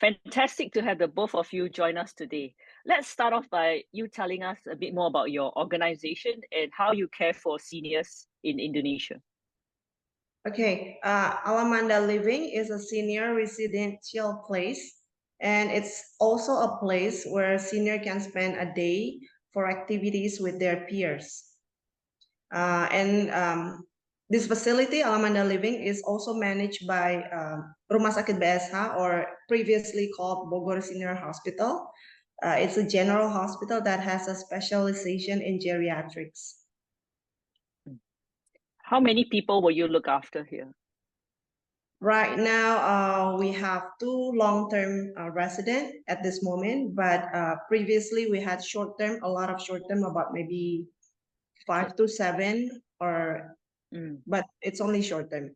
Fantastic to have the both of you join us today. Let's start off by you telling us a bit more about your organization and how you care for seniors in Indonesia. Okay, Alamanda Living is a senior residential place, and it's also a place where senior can spend a day for activities with their peers. This facility, Alamanda Living, is also managed by Rumah Sakit BSH, or previously called Bogor Senior Hospital. It's a general hospital that has a specialization in geriatrics. How many people will you look after here? Right now, we have 2 long-term residents at this moment, but previously we had short-term, a lot of short-term, about maybe 5 to 7, or but it's only short-term,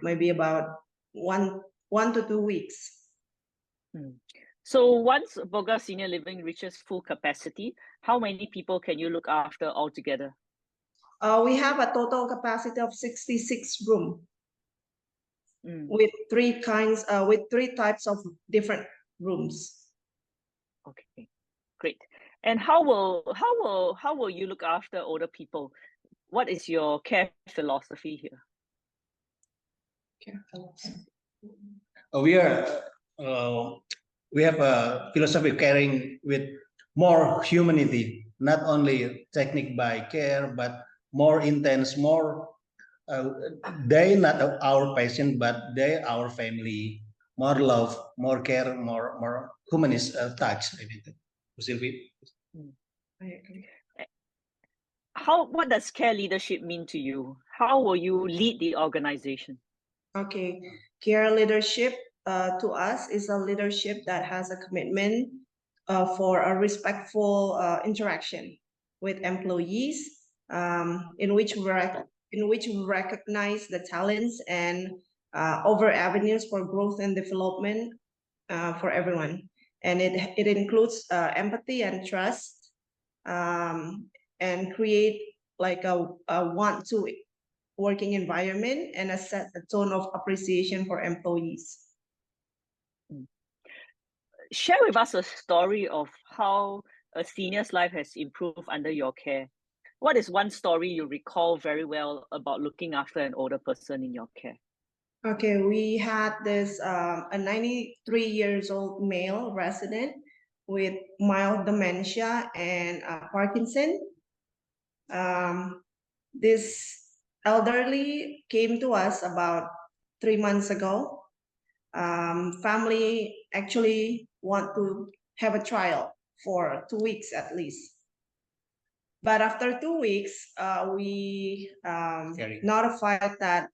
maybe about one to 2 weeks. So once Bogor Senior Living reaches full capacity, how many people can you look after altogether? We have a total capacity of 66 rooms. With 3 types of different rooms. Okay, great. And how will you look after older people? What is your care philosophy here? Care philosophy. We have a philosophy of caring with more humanity, not only technique by care, but more intense, more. They not our patient, but they our family. More love, more care, more humanist touch. I think. Silvy. I agree. What does care leadership mean to you? How will you lead the organization? Okay, care leadership to us is a leadership that has a commitment for a respectful interaction with employees, in which we recognize the talents and over avenues for growth and development for everyone. And it includes empathy and trust, and create like a want-to working environment, and set a tone of appreciation for employees. Share with us a story of how a senior's life has improved under your care. What is one story you recall very well about looking after an older person in your care? Okay, we had this a 93 years old male resident with mild dementia and Parkinson. This elderly came to us about 3 months ago. Family actually want to have a trial for 2 weeks at least. But after 2 weeks, we notified that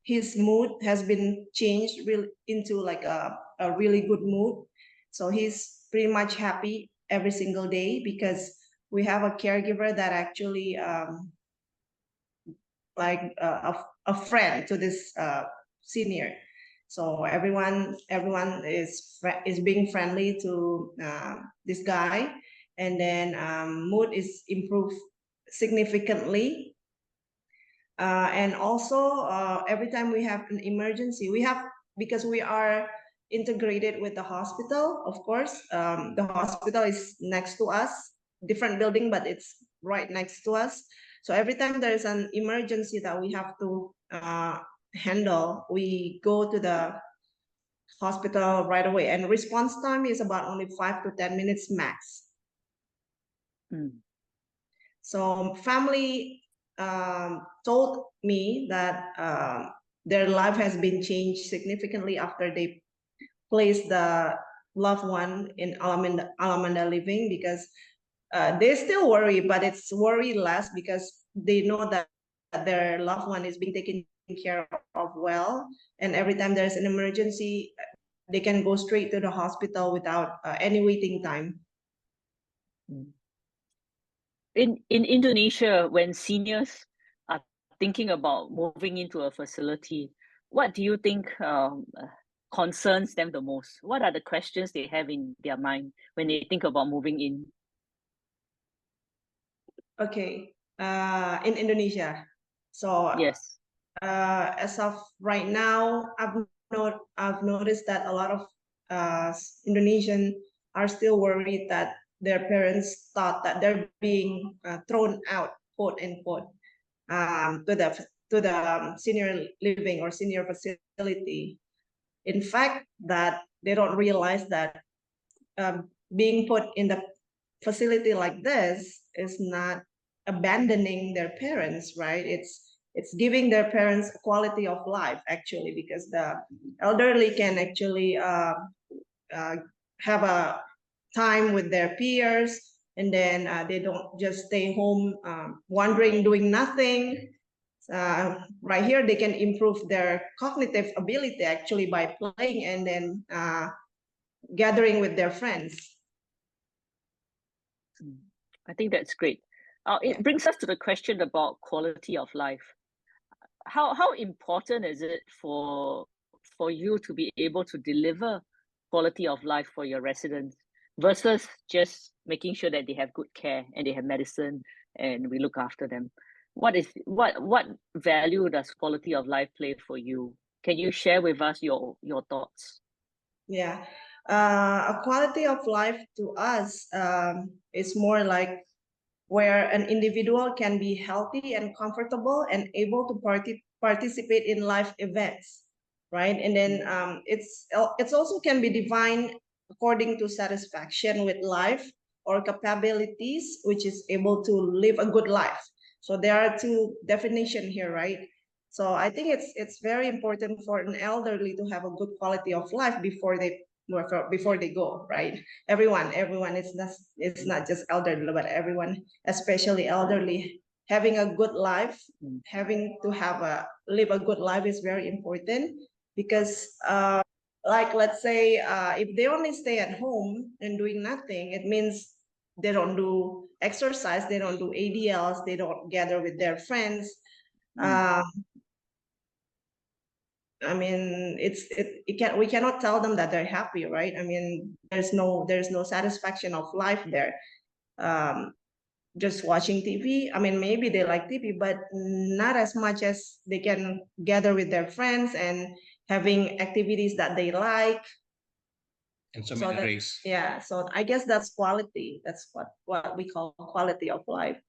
his mood has been changed into like a really good mood. So he's pretty much happy every single day, because we have a caregiver that actually like a friend to this senior. So everyone is being friendly to this guy, and then mood is improved significantly. And also every time we have an emergency, because we are integrated with the hospital, of course. The hospital is next to us, different building, but it's right next to us. So every time there is an emergency that we have to handle, we go to the hospital right away, and response time is about only 5 to 10 minutes max. So family told me that their life has been changed significantly after they placed the loved one in Alamanda Living, because they still worry, but it's worry less, because they know that their loved one is being taken care of well, and every time there's an emergency, they can go straight to the hospital without any waiting time. In Indonesia, when seniors are thinking about moving into a facility, what do you think concerns them the most? What are the questions they have in their mind when they think about moving in? Okay, in Indonesia. So yes, as of right now, I've I've noticed that a lot of Indonesian are still worried that their parents thought that they're being thrown out, quote unquote, to the senior living or senior facility. In fact, that they don't realize that being put in the facility like this is not abandoning their parents, right? It's giving their parents a quality of life, actually, because the elderly can actually have a time with their peers, and then they don't just stay home wandering, doing nothing. Right here, they can improve their cognitive ability actually by playing and then gathering with their friends. I think that's great. It brings us to the question about quality of life. How important is it for you to be able to deliver quality of life for your residents versus just making sure that they have good care and they have medicine and we look after them? What value does quality of life play for you? Can you share with us your thoughts? Yeah, a quality of life to us is more like where an individual can be healthy and comfortable and able to participate in life events, right? And then it's also can be defined according to satisfaction with life or capabilities, which is able to live a good life. So there are two definitions here, right? So I think it's very important for an elderly to have a good quality of life before they go, right? Everyone, it's not just elderly, but everyone, especially elderly, having a good life, having to live a good life is very important, because like, let's say if they only stay at home and doing nothing, it means they don't do exercise, they don't do ADLs, they don't gather with their friends. I mean, we cannot tell them that they're happy, right? I mean, there's no satisfaction of life there. Just watching TV. I mean, maybe they like TV, but not as much as they can gather with their friends and having activities that they like. And so many ways. Yeah, so I guess that's quality. That's what we call quality of life.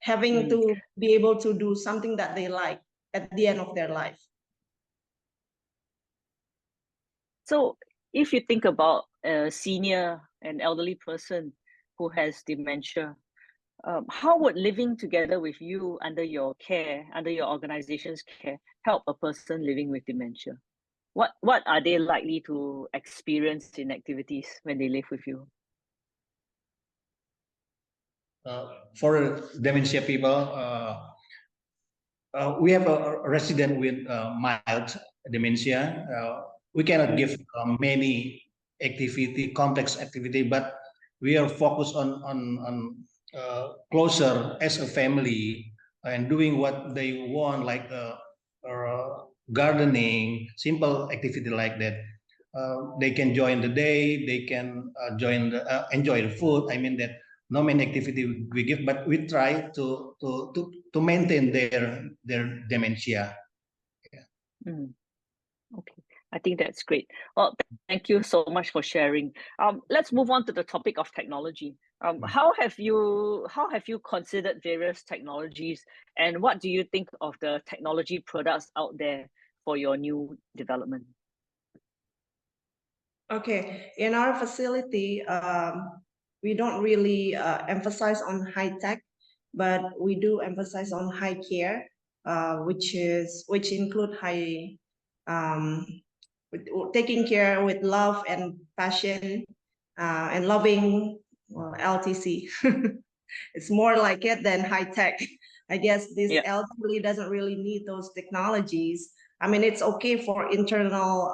Having to be able to do something that they like at the end of their life. So if you think about a senior and elderly person who has dementia, how would living together with you under your care, under your organization's care, help a person living with dementia? What are they likely to experience in activities when they live with you? For dementia people, we have a resident with mild dementia. We cannot give many complex activity, but we are focused on closer as a family and doing what they want, like gardening, simple activity like that. They can join the day. They can enjoy the food. I mean that no main activity we give, but we try to maintain their dementia. Okay, I think that's great. Well, thank you so much for sharing. Let's move on to the topic of technology. How have you considered various technologies, and what do you think of the technology products out there for your new development? Okay, in our facility, we don't really emphasize on high tech, but we do emphasize on high care, which include high taking care with love and passion, and loving LTC. It's more like it than high tech. I guess this elderly doesn't really need those technologies. I mean, it's okay for internal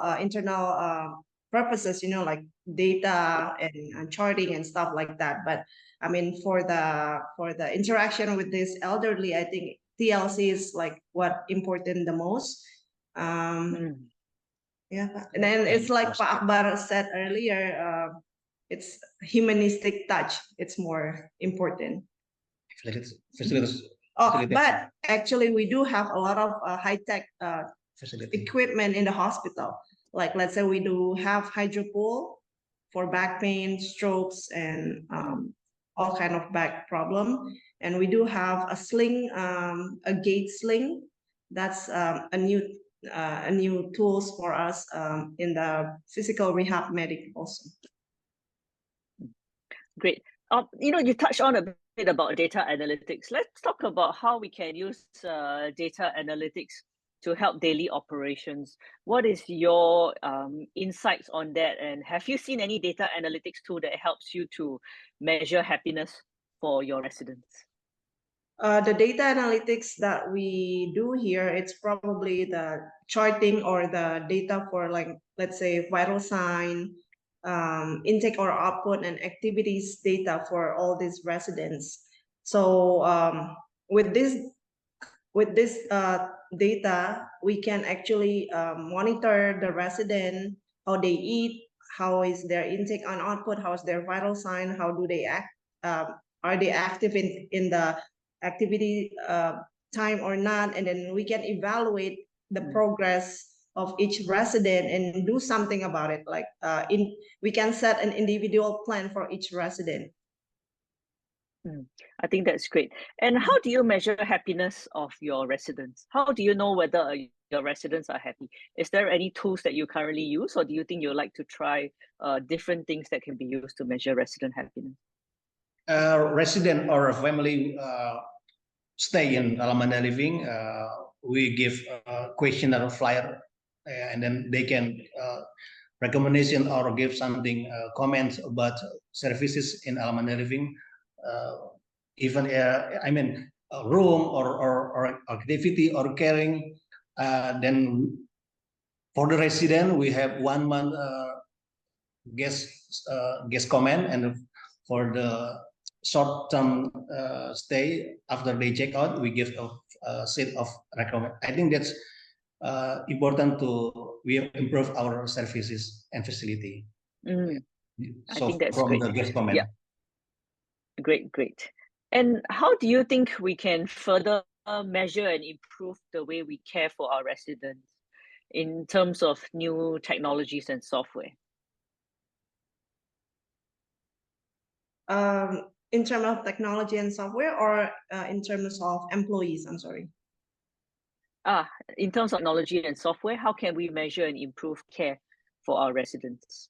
purposes, like data and charting and stuff like that. But I mean, for the interaction with this elderly, I think TLC is like what important the most. Yeah, and then it's like Pak Akbar said earlier, it's humanistic touch. It's more important. But actually we do have a lot of high-tech equipment in the hospital. Like let's say we do have hydropool for back pain, strokes, and all kind of back problem. And we do have a sling, a gait sling. That's a new tools for us in the physical rehab medic also. Great. You touched on a bit about data analytics. Let's talk about how we can use data analytics to help daily operations. What is your insights on that? And have you seen any data analytics tool that helps you to measure happiness for your residents? The data analytics that we do here, it's probably the charting or the data for, like, let's say vital sign, intake or output, and activities data for all these residents. So with this data, we can actually monitor the resident, how they eat, how is their intake and output, how is their vital sign, how do they act, are they active in the activity time or not, and then we can evaluate the progress of each resident and do something about it. Like we can set an individual plan for each resident. I think that's great. And how do you measure happiness of your residents? How do you know whether your residents are happy? Is there any tools that you currently use, or do you think you'd like to try different things that can be used to measure resident happiness? Resident or a family stay in Alamanda Living, we give a questionnaire flyer, and then they can recommendation or give something comments about services in Alamanda Living. Even I mean room or activity or caring. Then for the resident, we have 1 month guest comment, and for the short-term stay after they check out, we give a set of recommend. I think that's important we improve our services and facility. I So think that's from great. the guest comment. Yeah. Great. And how do you think we can further measure and improve the way we care for our residents in terms of new technologies and software? In terms of technology and software, or in terms of employees? I'm sorry. In terms of technology and software, how can we measure and improve care for our residents?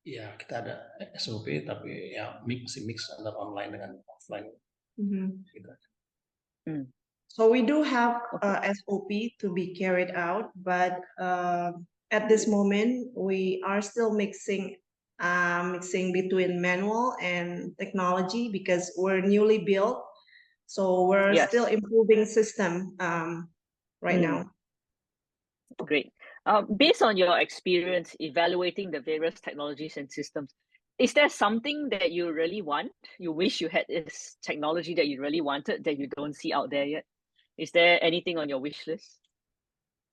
Ya, kita ada SOP, tapi ya mix antara online dengan offline. Gitu. So we do have SOP to be carried out, but at this moment we are still mixing between manual and technology, because we're newly built, so we're still improving system right now. Great. Based on your experience evaluating the various technologies and systems, is there something that you really want? You wish you had this technology that you really wanted that you don't see out there yet? Is there anything on your wish list?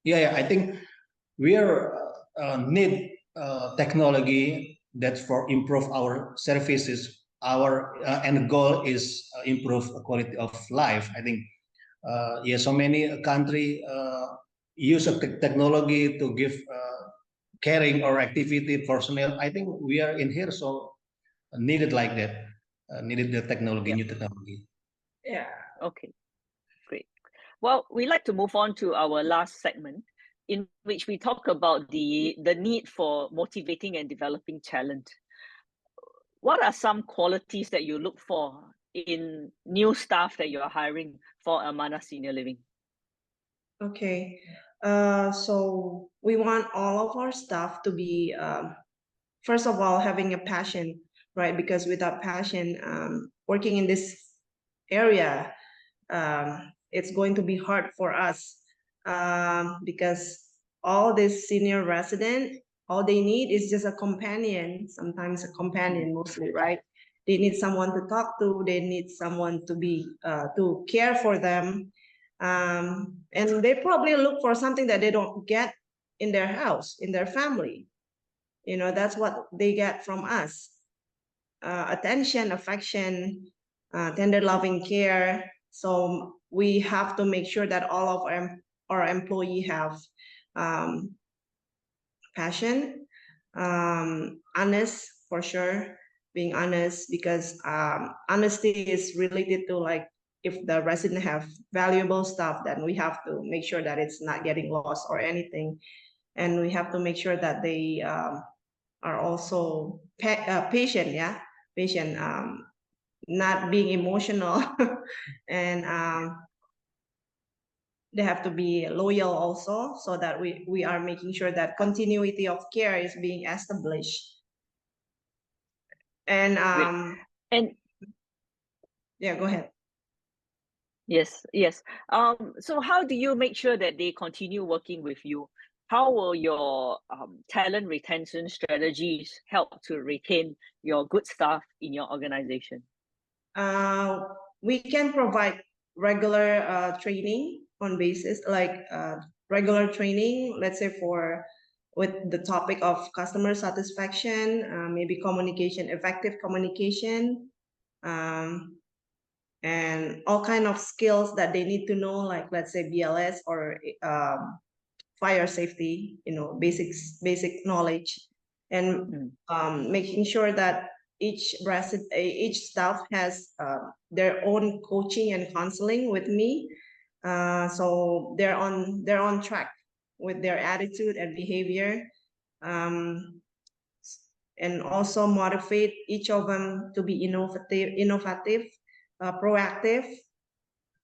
Yeah, I think we are need technology that for improve our services. Our end goal is improve quality of life. I think so many country use of technology to give caring or activity personnel. I think we are in here, so needed like that. Needed the technology, new technology. Yeah. Okay, great. Well, we'd like to move on to our last segment, in which we talk about the need for motivating and developing talent. What are some qualities that you look for in new staff that you're hiring for Amanah Senior Living? Okay, so we want all of our staff to be, first of all, having a passion, right? Because without passion, working in this area, it's going to be hard for us, because all this senior resident, all they need is just a companion, sometimes a companion mostly, right? They need someone to talk to, they need someone to be, to care for them. And they probably look for something that they don't get in their house, in their family. You know, that's what they get from us. Attention, affection, tender loving care. So we have to make sure that all of our our employee have passion, honest for sure, being honest, because honesty is related to like if the resident have valuable stuff, then we have to make sure that it's not getting lost or anything, and we have to make sure that they are also patient, yeah, patient, not being emotional, and they have to be loyal also, so that we are making sure that continuity of care is being established. And And yeah, go ahead. yes. So how do you make sure that they continue working with you? How will your talent retention strategies help to retain your good staff in your organization? We can provide regular training on basis, like regular training, let's say with the topic of customer satisfaction, maybe communication, effective communication, and all kind of skills that they need to know, like let's say BLS or fire safety, basic knowledge, and making sure that each staff has their own coaching and counseling with me, so they're on track with their attitude and behavior, and also motivate each of them to be innovative, proactive.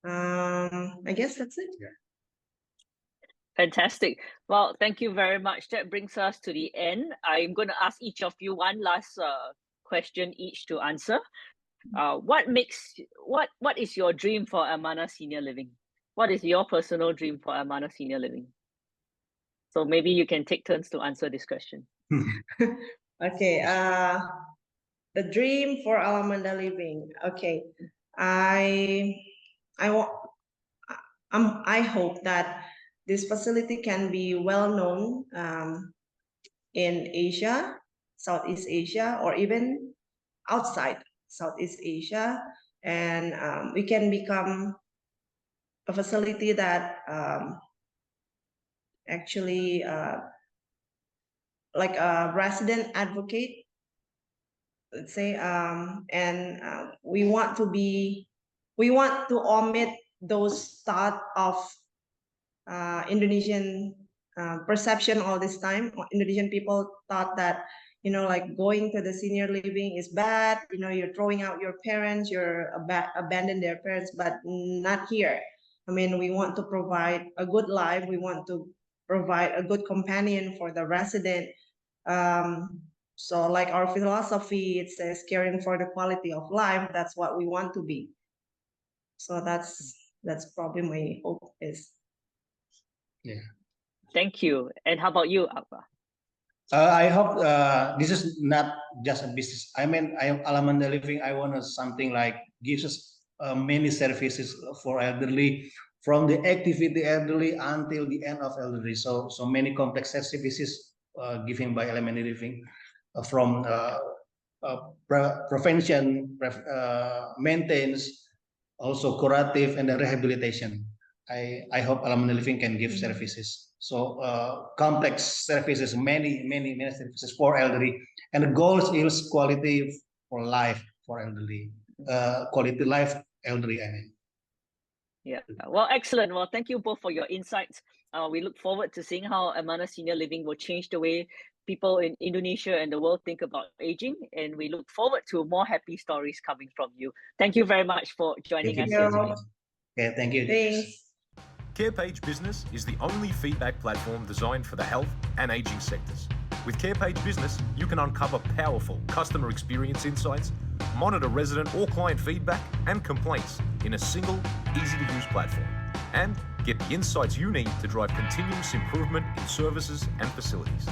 I guess that's it. Yeah. Fantastic. Well, thank you very much. That brings us to the end. I'm going to ask each of you one last question each to answer. What is your dream for Amanah Senior Living? What is your personal dream for Amanah Senior Living? So maybe you can take turns to answer this question. Okay. The dream for ALAMANDA Living. Okay. I hope that this facility can be well known in Asia, Southeast Asia, or even outside Southeast Asia, and we can become a facility that actually like a resident advocate, let's say, and we want to omit those thought of Indonesian perception all this time. Indonesian people thought that, like going to the senior living is bad, you're throwing out your parents, you're abandon their parents, but not here. I mean, we want to provide a good life. We want to provide a good companion for the resident. So like our philosophy, it says caring for the quality of life. That's what we want to be. So that's probably my hope is. Yeah. Thank you. And how about you, Akbar? I hope this is not just a business. I mean, ALAMANDA Living, I want something like gives us many services for elderly, from the activity elderly until the end of elderly. So many complex services given by ALAMANDA Living, from prevention, maintenance, also curative, and rehabilitation. I hope ALAMANDA Living can give services. So complex services, many services for elderly, and the goal is quality for life for elderly, quality life elderly. I mean. Yeah. Well, excellent. Well, thank you both for your insights. We look forward to seeing how Amanah Senior Living will change the way people in Indonesia and the world think about aging, and we look forward to more happy stories coming from you. Thank you very much for joining us here today. Okay, thank you. Thanks. CarePage Business is the only feedback platform designed for the health and aging sectors. With CarePage Business, you can uncover powerful customer experience insights, monitor resident or client feedback and complaints in a single, easy-to-use platform, and get the insights you need to drive continuous improvement in services and facilities.